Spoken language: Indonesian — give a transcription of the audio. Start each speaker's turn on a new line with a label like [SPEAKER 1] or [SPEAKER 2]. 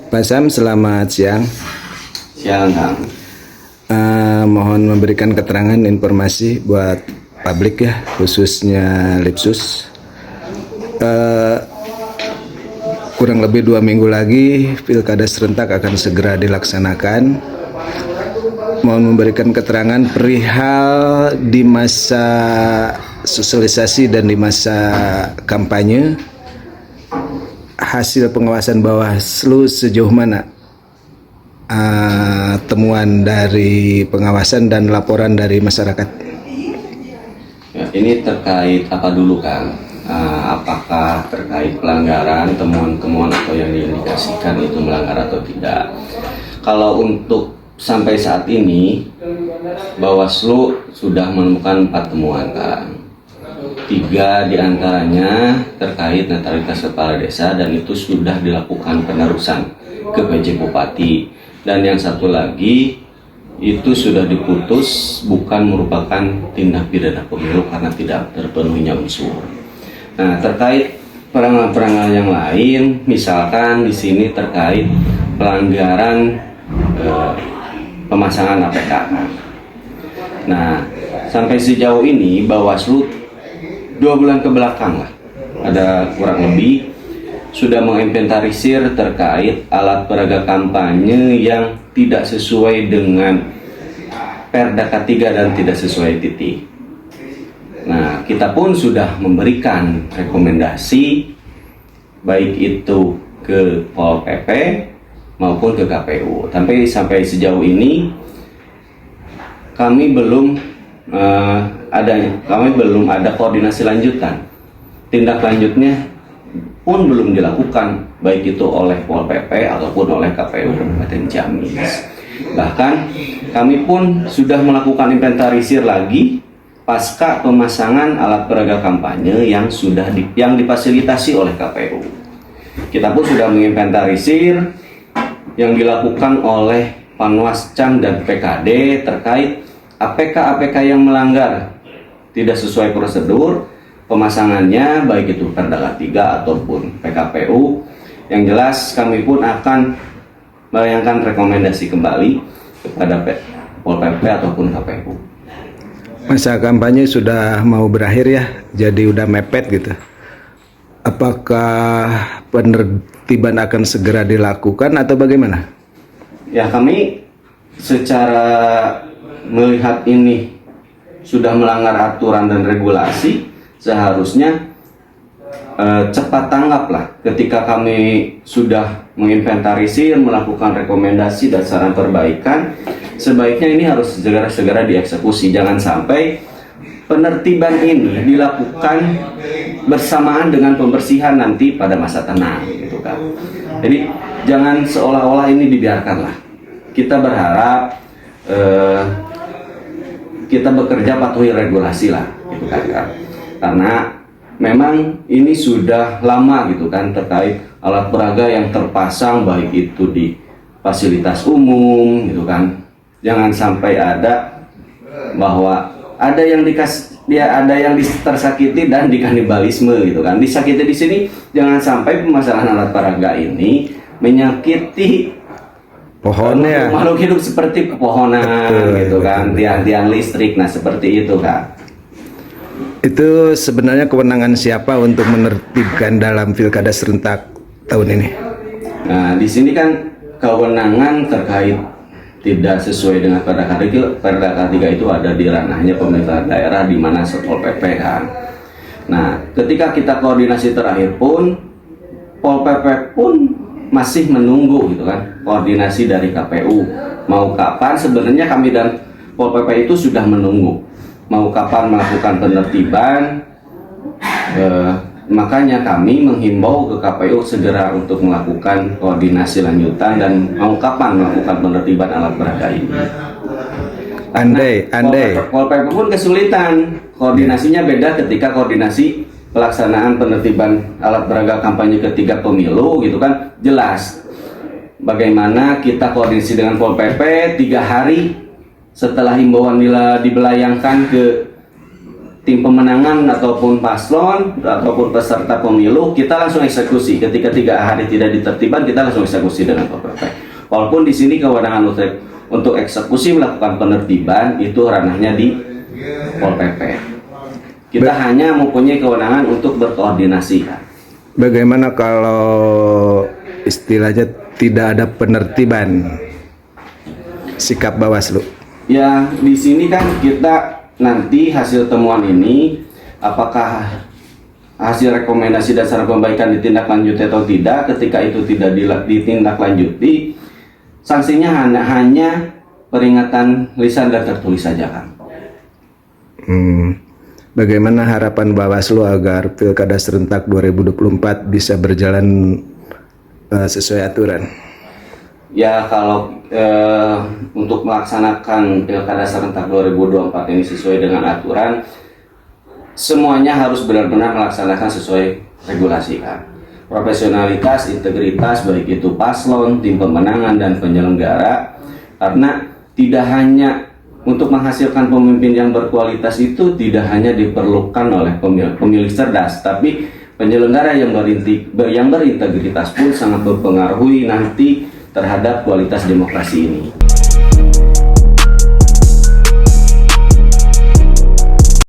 [SPEAKER 1] Pak Sam, selamat siang.
[SPEAKER 2] Siang, Kang.
[SPEAKER 1] Mohon memberikan keterangan informasi buat publik ya, khususnya Lipsus. Kurang lebih 2 minggu lagi pilkada serentak akan segera dilaksanakan. Mohon memberikan keterangan perihal di masa sosialisasi dan di masa kampanye, hasil pengawasan Bawaslu sejauh mana, temuan dari pengawasan dan laporan dari masyarakat.
[SPEAKER 2] Ya, ini terkait apa dulu, Kang? Apakah terkait pelanggaran, temuan-temuan atau yang diindikasikan itu melanggar atau tidak? Kalau untuk sampai saat ini, Bawaslu sudah menemukan 4 temuan, Kang. 3 diantaranya terkait netralitas kepala desa dan itu sudah dilakukan penerusan ke PJ Bupati, dan yang satu lagi itu sudah diputus bukan merupakan tindak pidana pemilu karena tidak terpenuhinya unsur. Nah, terkait pelanggaran yang lain, misalkan di sini terkait pelanggaran pemasangan APK. Nah, sampai sejauh ini Bawaslu 2 bulan ke belakang lah, ada kurang lebih sudah menginventarisir terkait alat peraga kampanye yang tidak sesuai dengan Perda K3 dan tidak sesuai titik. Nah, kita pun sudah memberikan rekomendasi baik itu ke Pol PP maupun ke KPU. Tapi sampai sejauh ini kami belum ada koordinasi lanjutan. Tindak lanjutnya pun belum dilakukan, baik itu oleh Pol PP ataupun oleh KPU Kabupaten Ciamis. Bahkan kami pun sudah melakukan inventarisir lagi pasca pemasangan alat peraga kampanye yang difasilitasi oleh KPU. Kita pun sudah menginventarisir yang dilakukan oleh Panwascam dan PKD terkait APK yang melanggar tidak sesuai prosedur pemasangannya, baik itu Perda K3 ataupun PKPU. Yang jelas kami pun akan melayangkan rekomendasi kembali kepada Pol PP ataupun KPU.
[SPEAKER 1] Masa kampanye sudah mau berakhir ya, jadi udah mepet gitu. Apakah penertiban akan segera dilakukan atau bagaimana?
[SPEAKER 2] Ya, kami secara melihat ini sudah melanggar aturan dan regulasi, seharusnya cepat tanggaplah. Ketika kami sudah menginventarisir, melakukan rekomendasi dan saran perbaikan, sebaiknya ini harus segera dieksekusi. Jangan sampai penertiban ini dilakukan bersamaan dengan pembersihan nanti pada masa tenang, gitu kan. Jadi jangan seolah-olah ini dibiarkanlah. Kita berharap kita bekerja patuhi regulasi lah, gitu kan. Karena memang ini sudah lama gitu kan terkait alat peraga yang terpasang baik itu di fasilitas umum, gitu kan. Jangan sampai ada bahwa ada yang tersakiti dan dikanibalisme, gitu kan. Disakiti di sini, jangan sampai permasalahan alat peraga ini menyakiti pohonnya, makhluk hidup seperti pepohonan, gitu kan, tiang-tiang listrik. Nah, seperti itu, Kak.
[SPEAKER 1] Itu sebenarnya kewenangan siapa untuk menertibkan dalam pilkada serentak tahun ini?
[SPEAKER 2] Nah, di sini kan kewenangan terkait tidak sesuai dengan Perda K3 itu ada di ranahnya pemerintah daerah, di mana Pol PP kan. Nah, ketika kita koordinasi terakhir pun Pol PP pun masih menunggu, gitu kan, koordinasi dari KPU. Mau kapan sebenarnya kami dan Pol PP itu sudah menunggu. Mau kapan melakukan penertiban, makanya kami menghimbau ke KPU segera untuk melakukan koordinasi lanjutan dan mau kapan melakukan penertiban alat peraga ini.
[SPEAKER 1] Andai
[SPEAKER 2] Pol PP pun kesulitan, koordinasinya beda ketika koordinasi pelaksanaan penertiban alat peraga kampanye ketiga pemilu, gitu kan. Jelas bagaimana kita koordinasi dengan Pol PP 3 hari setelah himbauan dibelayangkan ke tim pemenangan ataupun paslon ataupun peserta pemilu, kita langsung eksekusi. Ketika 3 hari tidak ditertibkan, kita langsung eksekusi dengan Pol PP. Walaupun di sini kewenangan untuk eksekusi melakukan penertiban itu ranahnya di Pol PP. Kita hanya mempunyai kewenangan untuk berkoordinasi.
[SPEAKER 1] Bagaimana kalau istilahnya tidak ada penertiban, sikap Bawaslu?
[SPEAKER 2] Ya, di sini kan kita nanti hasil temuan ini, apakah hasil rekomendasi dasar perbaikan ditindaklanjuti atau tidak. Ketika itu tidak ditindaklanjuti, sanksinya hanya peringatan lisan dan tertulis saja, kan.
[SPEAKER 1] Bagaimana harapan Bawaslu agar Pilkada serentak 2024 bisa berjalan sesuai aturan?
[SPEAKER 2] Ya, kalau untuk melaksanakan Pilkada serentak 2024 ini sesuai dengan aturan, semuanya harus benar-benar melaksanakan sesuai regulasi, kan. Profesionalitas, integritas, baik itu paslon, tim pemenangan, dan penyelenggara. Karena tidak hanya untuk menghasilkan pemimpin yang berkualitas itu tidak hanya diperlukan oleh pemilih cerdas, tapi penyelenggara yang berintegritas pun sangat mempengaruhi nanti terhadap kualitas demokrasi ini.